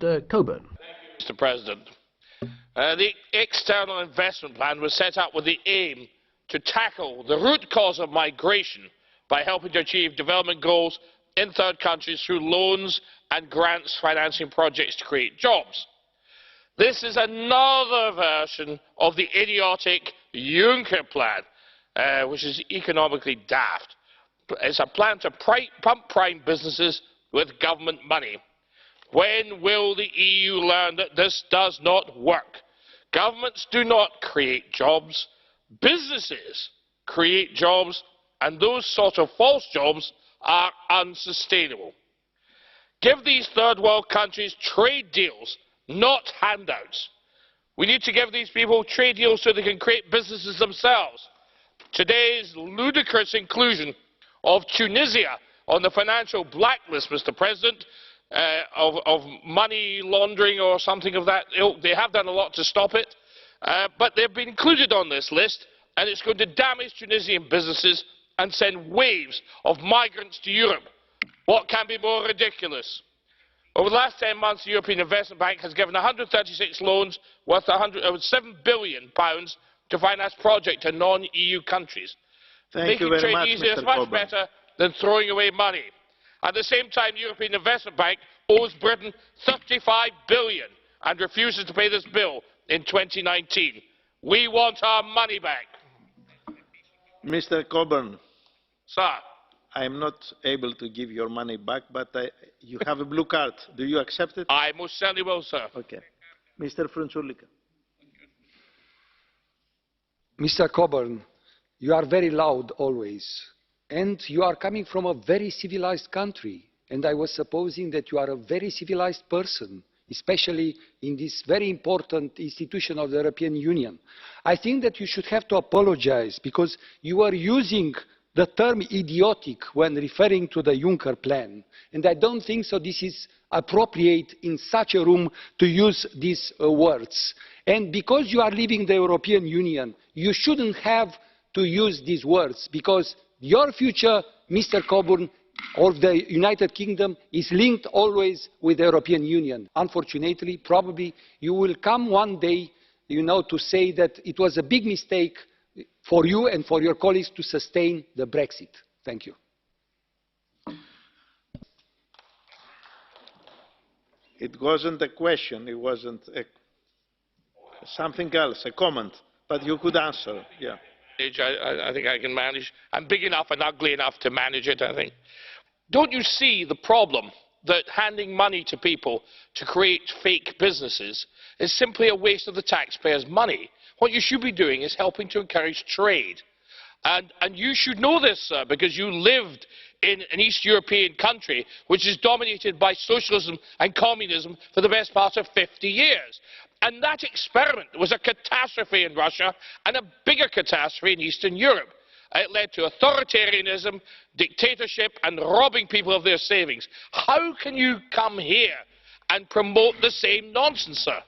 Mr. Coburn. Mr. President, the external investment plan was set up with the aim to tackle the root cause of migration by helping to achieve development goals in third countries through loans and grants financing projects to create jobs. This is another version of the idiotic Juncker plan, which is economically daft. It's a plan to pump prime businesses with government money. When will the EU learn that this does not work? Governments do not create jobs. Businesses create jobs, and those sort of false jobs are unsustainable. Give these third world countries trade deals, not handouts. We need to give these people trade deals so they can create businesses themselves. Today's ludicrous inclusion of Tunisia on the financial blacklist, Mr. President, of money laundering or something of that ilk. They have done a lot to stop it, but they've been included on this list, and it's going to damage Tunisian businesses and send waves of migrants to Europe. What can be more ridiculous? Over the last 10 months, the European Investment Bank has given 136 loans worth £7 billion to finance projects in non-EU countries. Making trade easier is much better than throwing away money. At the same time, the European Investment Bank owes Britain £35 billion and refuses to pay this bill in 2019. We want our money back. Mr. Coburn. Sir. I am not able to give your money back, but you have a blue card. Do you accept it? I most certainly will, sir. Okay. Mr. Frunzulică. Mr. Coburn, you are very loud always, and you are coming from a very civilized country, and I was supposing that you are a very civilized person, especially in this very important institution of the European Union. I think that you should have to apologize because you are using the term idiotic when referring to the Juncker plan, and I don't think so this is appropriate in such a room to use these words. And because you are leaving the European Union, you shouldn't have to use these words, because your future, Mr. Coburn, of the United Kingdom is linked always with the European Union. Unfortunately, probably you will come one day, to say that it was a big mistake for you and for your colleagues to sustain the Brexit. Thank you. It wasn't a question, it wasn't something else, a comment, but you could answer, yeah. I think I can manage. I'm big enough and ugly enough to manage it, I think. Don't you see the problem that handing money to people to create fake businesses is simply a waste of the taxpayers' money? What you should be doing is helping to encourage trade. And you should know this, sir, because you lived in an East European country which is dominated by socialism and communism for the best part of 50 years. And that experiment was a catastrophe in Russia and a bigger catastrophe in Eastern Europe. It led to authoritarianism, dictatorship, and robbing people of their savings. How can you come here and promote the same nonsense, sir?